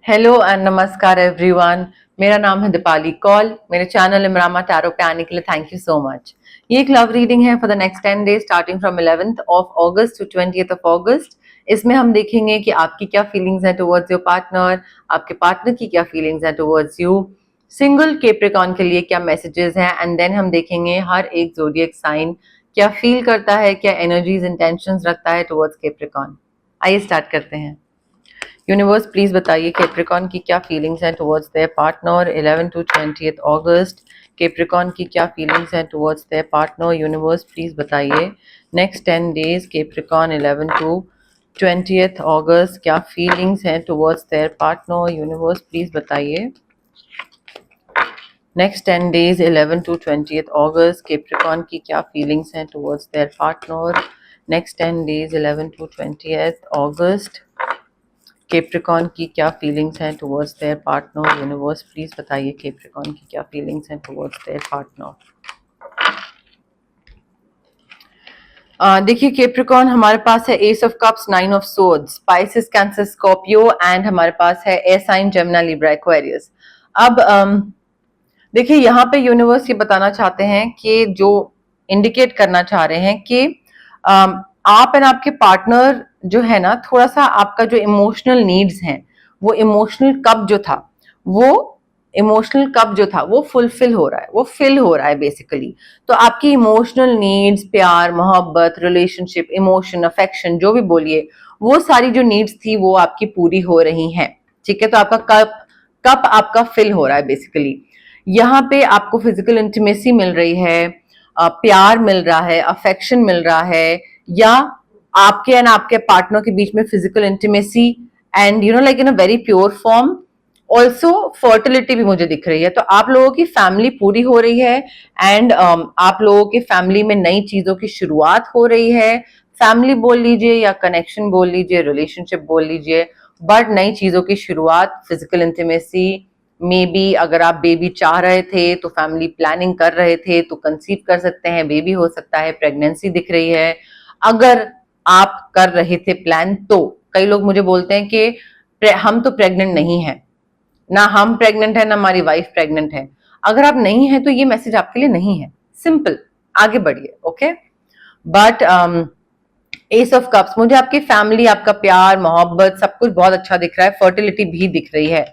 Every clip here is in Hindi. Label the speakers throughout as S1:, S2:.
S1: हेलो एंड नमस्कार एवरीवन। मेरा नाम है दीपाली कौल। मेरे चैनल इमरामा टैरो पे आने के लिए थैंक यू सो मच। ये एक लव रीडिंग है for the next 10 days starting from 11th of August to 20th of August. इसमें हम देखेंगे कि आपकी क्या फीलिंग्स हैं टुवर्ड्स योर पार्टनर, आपके पार्टनर की क्या फीलिंग्स हैं टुवर्ड्स यू, सिंगल कैप्रिकॉर्न के लिए क्या मैसेजेस हैं, एंड देन हम देखेंगे हर एक ज़ोडिएक साइन क्या फील करता है, क्या एनर्जीज इंटेंशंस रखता है टुवर्ड्स कैप्रिकॉर्न। आइए स्टार्ट करते हैं। यूनिवर्स प्लीज बताइए कैप्रिकॉन की क्या फीलिंग्स हैं towards their partner 11 to 20th August. Capricorn की क्या फीलिंग्स हैं towards their partner. Universe please बताइए next 10 days Capricorn 11 to 20th अगस्त क्या फीलिंग्स हैं towards their partner. Universe please बताइए next 10 days 11 to 20th August Capricorn की क्या फीलिंग्स हैं towards their partner. Next 10 days 11 to 20th August Capricorn की क्या फीलिंग्स हैं towards their partner. Universe please बताइए कैप्रिकॉन की क्या फीलिंग्स हैं टुवर्ड्स देयर पार्टनर। देखिए कैप्रिकॉन हमारे पास है ace of cups, 9 of swords, Pisces, Cancer, Scorpio and हमारे पास है air sign Gemini, Libra, Aquarius. अब देखिए यहाँ पे यूनिवर्स ये बताना चाहते हैं कि जो इंडिकेट करना चाह रहे हैं कि आप एंड आपके पार्टनर जो है ना, थोड़ा सा आपका जो इमोशनल नीड्स हैं, वो इमोशनल कप जो था वो फुलफिल हो रहा है, वो फिल हो रहा है बेसिकली। तो आपकी इमोशनल नीड्स, प्यार, मोहब्बत, रिलेशनशिप, इमोशन, अफेक्शन, जो भी बोलिए, वो सारी जो नीड्स थी वो आपकी पूरी हो रही हैं। ठीक है, तो आपका कप आपका फिल हो रहा है बेसिकली। यहाँ पे आपको फिजिकल इंटीमेसी मिल रही है, प्यार मिल रहा है, अफेक्शन मिल रहा है, या आपके एंड आपके पार्टनर के बीच में physical intimacy and like in a very pure form. Also fertility भी मुझे दिख रही है। तो आप लोगों की फैमिली पूरी हो रही है एंड आप लोगों की फैमिली में नई चीजों की शुरुआत हो रही है। फैमिली बोल लीजिए या कनेक्शन बोल लीजिए, रिलेशनशिप बोल लीजिए, बट नई चीजों की शुरुआत, फिजिकल इंटीमेसी, मे बी अगर आप बेबी चाह रहे थे तो फैमिली प्लानिंग कर रहे थे तो कंसीव कर सकते हैं, बेबी हो सकता है, प्रेगनेंसी दिख रही है। अगर आप कर रहे थे प्लान तो कई लोग मुझे बोलते हैं कि हम तो प्रेग्नेंट नहीं है, ना हम प्रेग्नेंट है ना हमारी वाइफ प्रेग्नेंट है। अगर आप नहीं है तो ये मैसेज आपके लिए नहीं है, सिंपल, आगे बढ़िए। Okay, but S of cups, मुझे आपकी फैमिली, आपका प्यार, मोहब्बत, सब कुछ बहुत अच्छा दिख रहा है, फर्टिलिटी भी दिख रही है,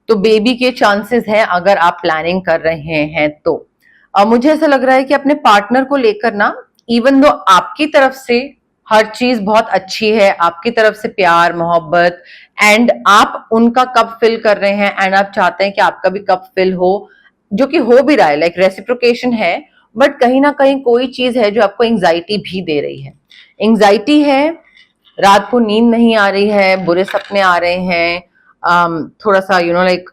S1: तो बेबी के चांसेस हैं अगर आप प्लानिंग कर रहे हैं तो। मुझे ऐसा लग रहा है कि अपने पार्टनर को लेकर ना, इवन दो आपकी तरफ से हर चीज बहुत अच्छी है, आपकी तरफ से प्यार, मोहब्बत, एंड आप उनका कप फिल कर रहे हैं एंड आप चाहते हैं कि आपका भी कप फिल हो, जो कि हो भी रहा है, लाइक रेसिप्रोकेशन है। बट कहीं ना कहीं कोई चीज है जो आपको एंग्जाइटी भी दे रही है। एंग्जाइटी है, रात को नींद नहीं आ रही है, बुरे सपने आ रहे हैं, थोड़ा सा लाइक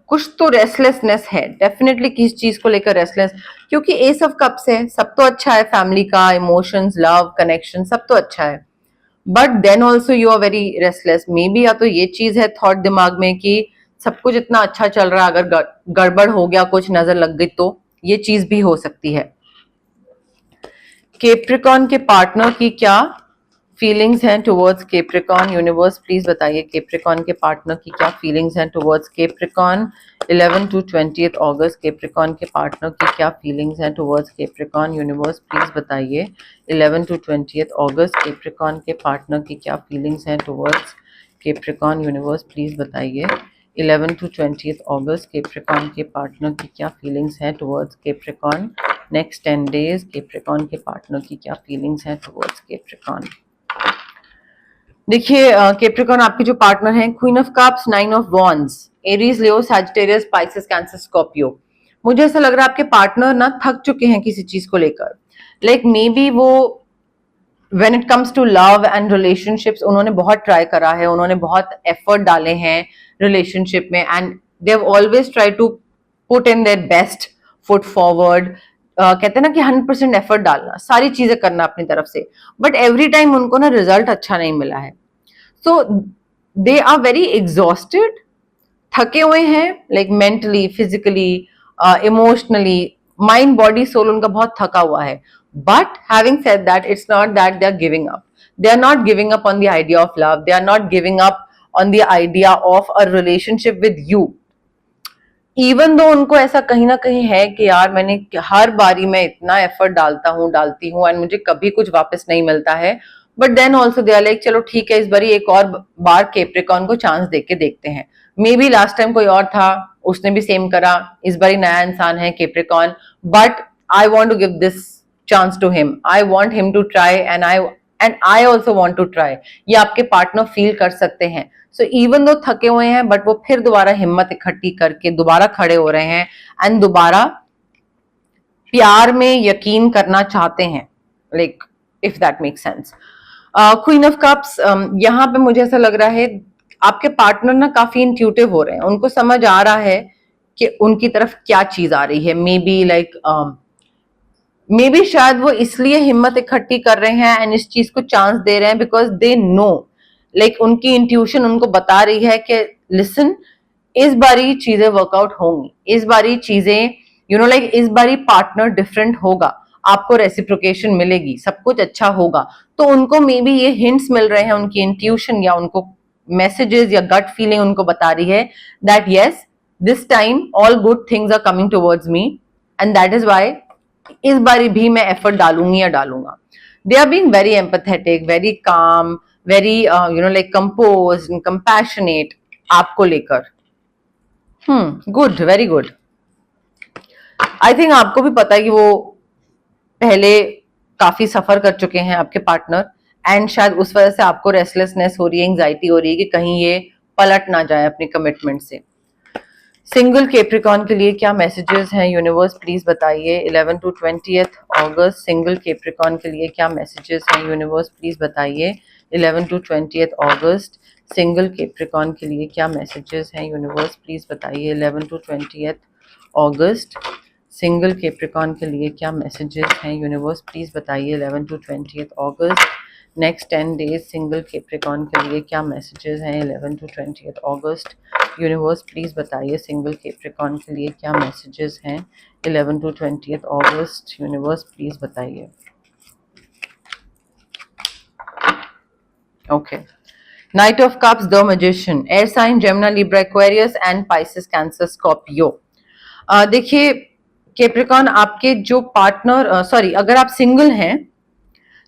S1: कुछ तो रेस्टलेसनेस है, डेफिनेटली किस चीज को लेकर रेस्टलेस, क्योंकि एस ऑफ कप्स है, सब तो अच्छा है, फैमिली का, इमोशंस, लव, कनेक्शन, सब तो अच्छा है, but then also you are very restless. Maybe या तो ये चीज है थॉट दिमाग में कि सब कुछ इतना अच्छा चल रहा है, अगर गड़बड़ हो गया, कुछ नजर लग गई, तो ये चीज भी हो सकती है। कैप्रिकॉन के पार्टनर की क्या फीलिंग्स हैं टुवर्ड्स कैप्रिकॉन। यूनिवर्स प्लीज बताइए कैप्रिकॉन के पार्टनर की क्या फीलिंग्स हैं towards Capricorn 11 to 20th August. Capricorn के पार्टनर की क्या फीलिंग्स हैं टुवर्ड्स कैप्रिकॉन। यूनिवर्स प्लीज बताइए 11 टू 20th अगस्त कैप्रिकॉन के पार्टनर की क्या फीलिंग्स हैं टुवर्ड्स कैप्रिकॉन। यूनिवर्स प्लीज बताइए 11 टू 20th अगस्त कैप्रिकॉन के पार्टनर की क्या फीलिंग्स हैं towards Capricorn. Next 10 days Capricorn के पार्टनर की क्या फीलिंग्स हैं टुवर्ड्स कैप्रिकॉन। देखिए कैप्रिकॉन आपके जो पार्टनर हैं, queen of cups, 9 of wands, Aries, Leo, Sagittarius, Pisces, Cancer, Scorpio. मुझे ऐसा लग रहा है आपके पार्टनर ना थक चुके हैं किसी चीज को लेकर, लाइक मे बी वो when it comes to love and relationships उन्होंने बहुत ट्राई करा है, उन्होंने बहुत एफर्ट डाले हैं रिलेशनशिप में, and they have always try to put in their best foot forward. कहते हैं ना कि 100% एफर्ट डालना, सारी चीजें करना अपनी तरफ से, बट एवरी टाइम उनको ना रिजल्ट अच्छा नहीं मिला है। So they are very exhausted, थके हुए हैं, like mentally, physically, emotionally, mind, body, soul उनका बहुत थका हुआ है। But having said that, it's not that they are giving up, they are not giving up on the idea of love, they are not giving up on the idea of a relationship with you. Even though उनको ऐसा कहीं ना कहीं है कि यार मैंने हर बारी मैं इतना एफर्ट डालती हूँ एंड मुझे कभी कुछ वापस नहीं मिलता है, but then also they are like चलो ठीक है, इस बारी एक और बार कैप्रिकॉर्न को चांस दे के देखते हैं. मे बी लास्ट टाइम कोई और था, उसने भी सेम करा, इस बारी नया इंसान है Capricorn, but I want to give this chance to him, I want him to try and I also want to try. ये आपके पार्टनर फील कर सकते हैं. सो इवन दो थके हुए हैं बट वो फिर दोबारा हिम्मत इकट्ठी करके दोबारा खड़े हो रहे हैं एंड दोबारा प्यार में यकीन करना चाहते हैं, like if that make sense. Queen of cups, यहाँ पे मुझे ऐसा लग रहा है आपके पार्टनर ना काफी इंट्यूटिव हो रहे हैं, उनको समझ आ रहा है कि उनकी तरफ क्या चीज आ रही है. मे बी शायद वो इसलिए हिम्मत इकट्ठी कर रहे हैं एंड इस चीज को चांस दे रहे हैं बिकॉज दे नो, लाइक उनकी इंट्यूशन उनको बता रही है कि लिसन, इस बारी चीजें वर्कआउट होंगी, इस बारी चीजें लाइक इस बारी पार्टनर डिफरेंट होगा, आपको रेसिप्रोकेशन मिलेगी, सब कुछ अच्छा होगा. तो उनको मे बी ये हिंट्स मिल रहे हैं, उनकी इंट्यूशन या उनको मैसेजेस या गट फीलिंग उनको बता रही है that yes this time all good things are coming towards me and that is why इस बारी भी मैं एफर्ट डालूंगी या डालूंगा. They are being very empathetic, very calm, very like composed and compassionate आपको लेकर. Good, very good. I think आपको भी पता है कि वो पहले काफी सफर कर चुके हैं आपके पार्टनर एंड शायद उस वजह से आपको रेस्टलेसनेस हो रही है, एंजाइटी हो रही है कि कहीं ये पलट ना जाए अपने कमिटमेंट से. सिंगल कैप्रिकॉर्न के लिए क्या मैसेजेस हैं यूनिवर्स, प्लीज बताइए. 11 to 20th August single Capricorn के लिए क्या मैसेजेस हैं यूनिवर्स, प्लीज बताइए. 11 to 20th August single Capricorn के लिए क्या मैसेजेस हैं यूनिवर्स, प्लीज बताइए. 11 to 20th August single Capricorn के लिए क्या मैसेजेस हैं यूनिवर्स, प्लीज बताइए. 11 to 20th अगस्त नेक्स्ट 10 डेज सिंगल कैप्रिकॉर्न के लिए क्या मैसेजेस हैं. 11 to 20th अगस्त यूनिवर्स प्लीज बताइए सिंगल कैप्रिकॉर्न के लिए क्या मैसेजेस हैं. 11 to 20th अगस्त यूनिवर्स प्लीज बताइए. Okay, knight of cups, the magician, air sign, Gemini, Libra, Aquarius and Pisces, Cancer, Scorpio. देखिए कैप्रिकॉर्न, आपके जो पार्टनर अगर आप सिंगल हैं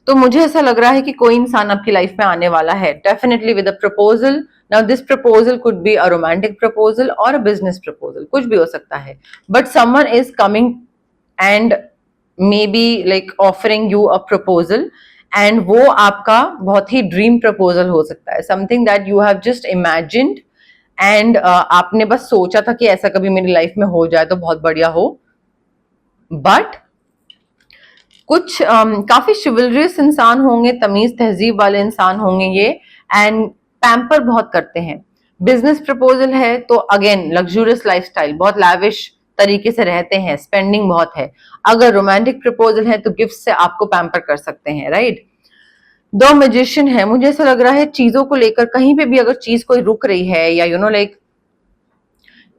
S1: तो मुझे ऐसा लग रहा है कि कोई इंसान आपकी लाइफ में आने वाला है, definitely with a proposal. Now this proposal could be a romantic proposal और अ बिजनेस प्रपोजल, कुछ भी हो सकता है, but someone is coming and may be like offering you a proposal and वो आपका बहुत ही ड्रीम प्रपोजल हो सकता है, something that you have just imagined and आपने बस सोचा था कि ऐसा कभी मेरी लाइफ में हो जाए तो बहुत बढ़िया हो. बट कुछ काफी शिवलरियस इंसान होंगे, तमीज तहजीब वाले इंसान होंगे ये, एंड पैम्पर बहुत करते हैं. बिजनेस प्रपोजल है तो अगेन लग्जूरियस लाइफस्टाइल, बहुत लैविश तरीके से रहते हैं, स्पेंडिंग बहुत है. अगर रोमांटिक प्रपोजल है तो गिफ्ट से आपको पैम्पर कर सकते हैं, राइट. द मैजिशियन है, मुझे ऐसा लग रहा है चीजों को लेकर कहीं पे भी अगर चीज कोई रुक रही है या लाइक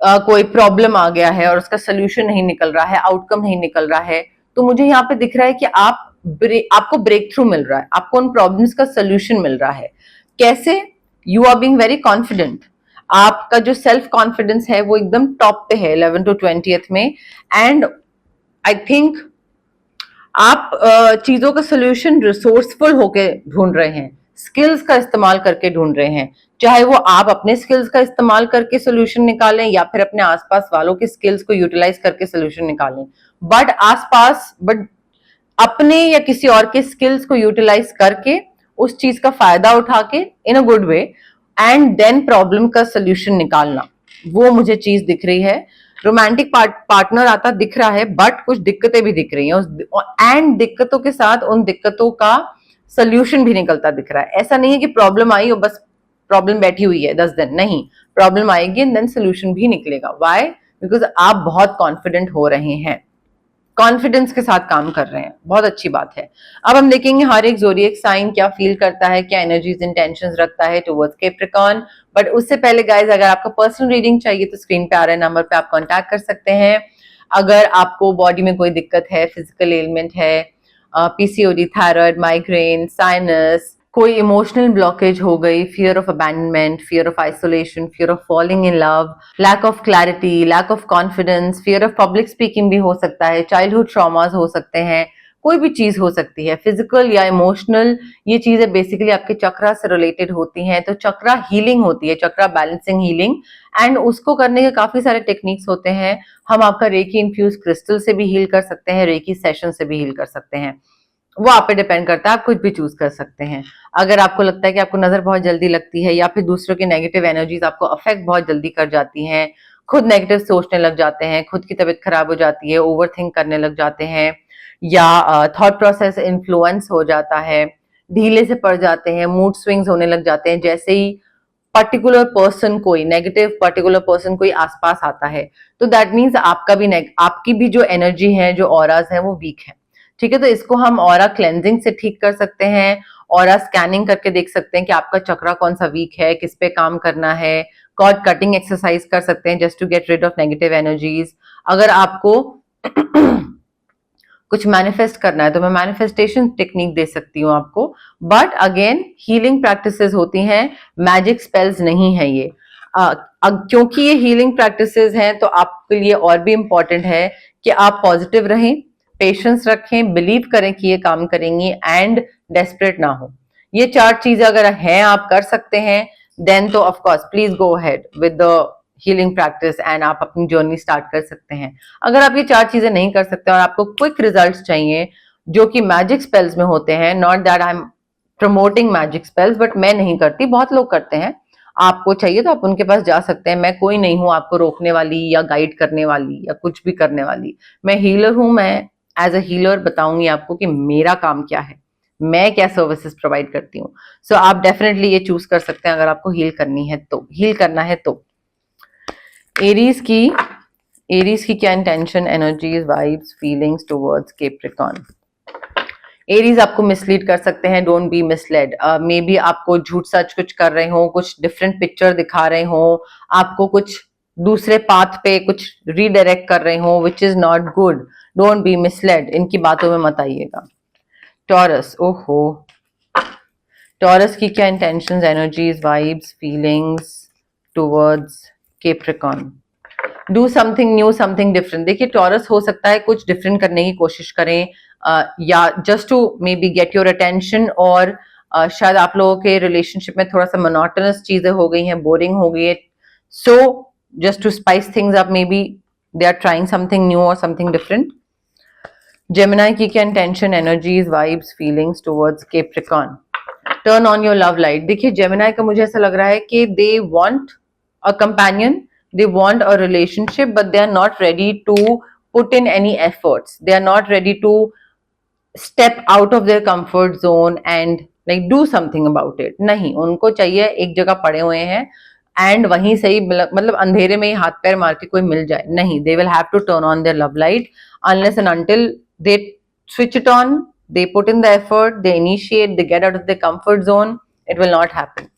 S1: कोई प्रॉब्लम आ गया है और उसका सोल्यूशन नहीं निकल रहा है, आउटकम नहीं निकल रहा है, तो मुझे यहाँ पे दिख रहा है कि आपको ब्रेक थ्रू मिल रहा है, आपको उन प्रॉब्लम्स का सोल्यूशन मिल रहा है. कैसे? You are being very confident, आपका जो सेल्फ कॉन्फिडेंस है वो एकदम टॉप पे है 11 to 20th में. एंड आई थिंक आप चीजों का सोल्यूशन रिसोर्सफुल होके ढूंढ रहे हैं, स्किल्स का इस्तेमाल करके ढूंढ रहे हैं, चाहे वो आप अपने स्किल्स का इस्तेमाल करके सोल्यूशन निकालें या फिर अपने आसपास वालों के स्किल्स को यूटिलाइज करके सोल्यूशन निकालें. बट अपने या किसी और के स्किल्स को यूटिलाइज करके उस चीज का फायदा उठा के in a good way and then problem का सोल्यूशन निकालना, वो मुझे चीज दिख रही है. रोमांटिक पार्टनर आता दिख रहा है बट कुछ दिक्कतें भी दिख रही हैं एंड दिक्कतों के साथ उन दिक्कतों का सोल्यूशन भी निकलता दिख रहा है. ऐसा नहीं है कि प्रॉब्लम आई और बस प्रॉब्लम बैठी हुई है 10 दिन, नहीं, प्रॉब्लम आएगी एंड देन सोल्यूशन भी निकलेगा. व्हाई? बिकॉज आप बहुत कॉन्फिडेंट हो रहे हैं, कॉन्फिडेंस के साथ काम कर रहे हैं, बहुत अच्छी बात है. अब हम देखेंगे हर एक ज़ोडिएक साइन क्या फील करता है, क्या एनर्जीज इंटेंशंस रखता है टुवर्ड्स कैप्रिकॉर्न. बट उससे पहले गाइज, अगर आपको पर्सनल रीडिंग चाहिए तो स्क्रीन पे आ रहे नंबर पे आप कांटेक्ट कर सकते हैं. अगर आपको बॉडी में कोई दिक्कत है, फिजिकल एलिमेंट है, पीसीओडी, थायराइड, माइग्रेन, साइनस, कोई इमोशनल ब्लॉकेज हो गई, fear of abandonment, fear of isolation, fear of falling in love, lack of clarity, lack of confidence, fear of public speaking भी हो सकता है, चाइल्डहुड ट्रॉमास हो सकते हैं, कोई भी चीज हो सकती है फिजिकल या इमोशनल। ये चीजें बेसिकली आपके चक्रा से रिलेटेड होती हैं। तो चक्रा हीलिंग होती है, चक्रा बैलेंसिंग हीलिंग, एंड उसको करने के काफी सारे टेक्निक्स होते हैं। हम आपका रेकी इन्फ्यूज क्रिस्टल से भी हील कर सकते हैं, रेकी सेशन से भी हील कर सकते हैं, वो आप पे डिपेंड करता है, आप कुछ भी चूज कर सकते हैं। अगर आपको लगता है कि आपको नजर बहुत जल्दी लगती है या फिर दूसरों की नेगेटिव एनर्जीज आपको अफेक्ट बहुत जल्दी कर जाती हैं, खुद नेगेटिव सोचने लग जाते हैं, खुद की तबीयत खराब हो जाती है, ओवर थिंक करने लग जाते हैं, या थॉट प्रोसेस इन्फ्लुएंस हो जाता है, ढीले से पड़ जाते हैं, मूड स्विंग्स होने लग जाते हैं, जैसे ही पर्टिकुलर पर्सन कोई नेगेटिव पर्टिकुलर पर्सन कोई आसपास आता है, तो दैट मीन्स आपकी भी जो एनर्जी है, जो ऑराज है, वो वीक है। ठीक है, तो इसको हम ऑरा क्लेंजिंग से ठीक कर सकते हैं, ऑरा स्कैनिंग करके देख सकते हैं कि आपका चक्रा कौन सा वीक है, किस पे काम करना है, कॉर्ड कटिंग एक्सरसाइज कर सकते हैं just to get rid of negative energies. अगर आपको कुछ मैनिफेस्ट करना है तो मैं मैनिफेस्टेशन टेक्निक दे सकती हूँ आपको, बट अगेन हीलिंग प्रैक्टिसेस होती हैं, मैजिक स्पेल्स नहीं है ये। क्योंकि ये हीलिंग प्रैक्टिसेस हैं तो आपके लिए और भी इंपॉर्टेंट है कि आप पॉजिटिव रहें, पेशेंस रखें, बिलीव करें कि ये काम करेंगी, एंड डेस्परेट ना हो। ये 4 चीजें अगर हैं, आप कर सकते हैं, देन तो of course please go ahead with the healing practice and आप अपनी जर्नी स्टार्ट कर सकते हैं। अगर आप ये 4 चीजें नहीं कर सकते और आपको क्विक रिजल्ट्स चाहिए जो कि मैजिक स्पेल्स में होते हैं, not that I am promoting magic spells, but मैं नहीं करती, बहुत लोग करते हैं, आपको चाहिए तो आप उनके पास जा सकते हैं। मैं कोई नहीं हूं आपको रोकने वाली या गाइड करने वाली या कुछ भी करने वाली, मैं हीलर हूं। मैं एज अ हीलर बताऊंगी आपको कि मेरा काम क्या है, मैं क्या सर्विसेज प्रोवाइड करती हूँ। सो आप डेफिनेटली ये चूज कर सकते हैं अगर आपको हील करनी है तो, हील करना है तो। एरीज की क्या intention, energies, vibes, feelings towards Capricorn. Aries आपको मिसलीड कर सकते हैं, don't be misled. May be आपको झूठ सच कुछ कर रहे हो, कुछ डिफरेंट पिक्चर दिखा रहे हो, आपको कुछ दूसरे पाथ पे कुछ रीडायरेक्ट कर रहे हो, which is not good. Don't be misled, इनकी बातों में मत आइएगा। टॉरस, ओहो, टॉरस की क्या intentions, energies, vibes, feelings towards Capricorn. Do something new, something different. देखिए टॉरस हो सकता है कुछ डिफरेंट करने की कोशिश करें, या just to maybe get your attention, और शायद आप लोगों के रिलेशनशिप में थोड़ा सा मोनोटोनस चीजें हो गई हैं, बोरिंग हो गई है, so just to spice things up, maybe they are trying something new और समथिंग डिफरेंट। जेमिनी की क्या intention, energies, vibes, feelings towards Capricorn. Turn on your love light. देखिए जेमिनी का मुझे ऐसा लग रहा है कि they want a companion, they want a relationship, but they are not ready to put in any efforts, they are not ready to step out of their comfort zone and like do something about it। नहीं, उनको चाहिए एक जगह पड़े हुए हैं एंड वहीं से ही मतलब अंधेरे में ही हाथ पैर मार के कोई मिल जाए, नहीं, they will have to turn on their love light unless and until they switch it on, they put in the effort, they initiate, they get out of their comfort zone, it will not happen।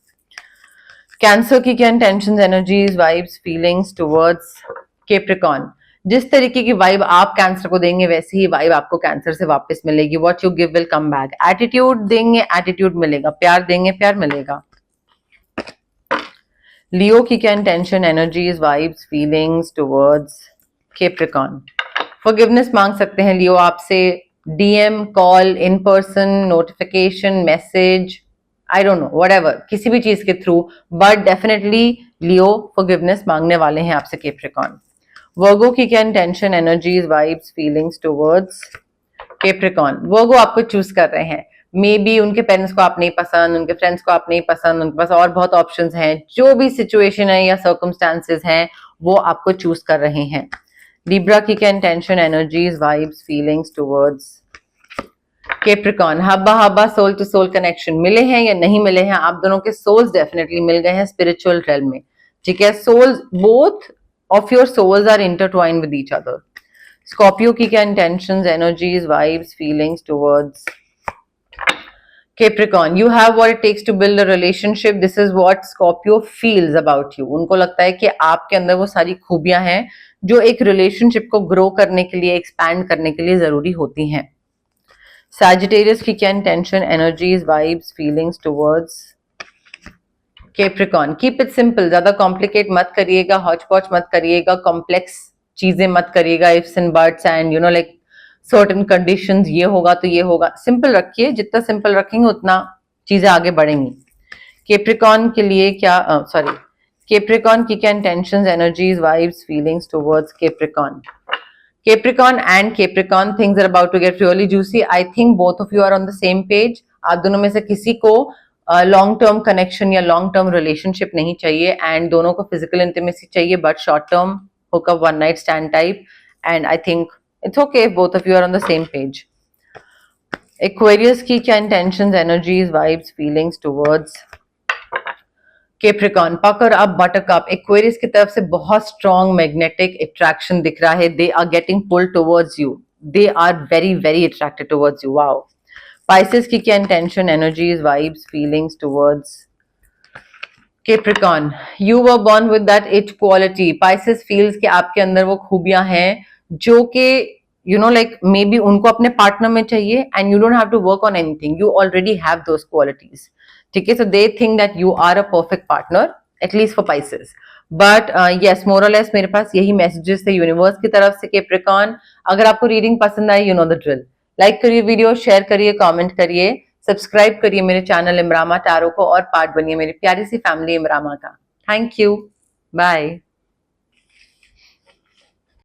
S1: Cancer की क्या intentions, energies, vibes, feelings towards Capricorn. जिस तरीके की वाइब आप कैंसर को देंगे वैसी ही वाइब आपको कैंसर से वापस मिलेगी। What you give will come back. Attitude देंगे, एटीट्यूड मिलेगा, प्यार देंगे, प्यार मिलेगा। लियो की क्या intention, energies, vibes, feelings towards Capricorn. Forgiveness मांग सकते हैं लियो आपसे, DM, call, in person, notification, message, I don't know, whatever, किसी भी चीज के through, but definitely Leo forgiveness मांगने वाले हैं आपसे कैप्रिकॉर्न। वर्गो की क्या intention, energies, vibes, feelings towards Capricorn. Virgo आपको चूज कर रहे हैं, मे बी उनके पेरेंट्स को आप नहीं पसंद, उनके फ्रेंड्स को आप नहीं पसंद, उनके पास और बहुत ऑप्शंस हैं, जो भी सिचुएशन है या सर्कमस्टांसेस हैं वो आपको चूज कर रहे हैं। लिब्रा की क्या intention, energies, vibes, feelings towards Capricorn. हब्बा हब्बा सोल टू सोल कनेक्शन मिले हैं या नहीं मिले हैं, आप दोनों के सोल्स डेफिनेटली मिल गए हैं स्पिरिचुअल रेल्म में। ठीक है, souls, both of your souls are intertwined with each other. Scorpio की क्या intentions, energies, vibes, feelings towards Capricorn. You have what it takes to build a relationship, this is what Scorpio feels about you. उनको लगता है कि आपके अंदर वो सारी खूबियां हैं जो एक रिलेशनशिप को ग्रो करने के लिए, एक्सपैंड करने के लिए जरूरी होती हैं। Sagittarius की क्या intention, energies, vibes, feelings towards Capricorn? Keep it simple, ज्यादा complicate मत करिएगा, hodgepodge मत करिएगा, complex चीजें मत करिएगा, ifs and buts and you know like certain conditions, ये होगा तो ये होगा. Simple रखिए, जितना simple रखेंगे उतना चीजें आगे बढ़ेंगी. Capricorn के लिए क्या sorry, Capricorn की क्या intentions, energies, vibes, feelings towards Capricorn? Capricorn and Capricorn, things are about to get really juicy. I think both of you are on the same page. आप दोनों में से किसी को लॉन्ग टर्म कनेक्शन या लॉन्ग टर्म रिलेशनशिप नहीं चाहिए एंड दोनों को फिजिकल इंटीमेसी चाहिए but short term hookup one night stand type and I think it's okay if both of you are on the same page. Aquarius की क्या intentions, energies, vibes, feelings towards Capricorn? पकड़ अब बटक अप. Aquarius की तरफ से बहुत strong magnetic attraction दिख रहा है. They are getting pulled towards you. They are very very attracted towards you. Wow. Pisces की क्या intention, energies, vibes, feelings towards Capricorn? You were born with that it quality. Pisces feels कि आपके अंदर वो खूबियां हैं जो कि you know like maybe उनको अपने पार्टनर में चाहिए and you don't have to work on anything. You already have those qualities. ठीक है, so they think that you are a perfect partner, at least for Pisces. But yes, more or less मेरे पास यही messages थे यूनिवर्स की तरफ से Capricorn. अगर आपको रीडिंग पसंद आई, you know the drill. Like करिए वीडियो, शेयर करिए, कमेंट करिए, सब्सक्राइब करिए मेरे चैनल इमरामा टैरो को और पार्ट बनिए मेरी प्यारी सी फैमिली इमरामा का. Thank you, bye.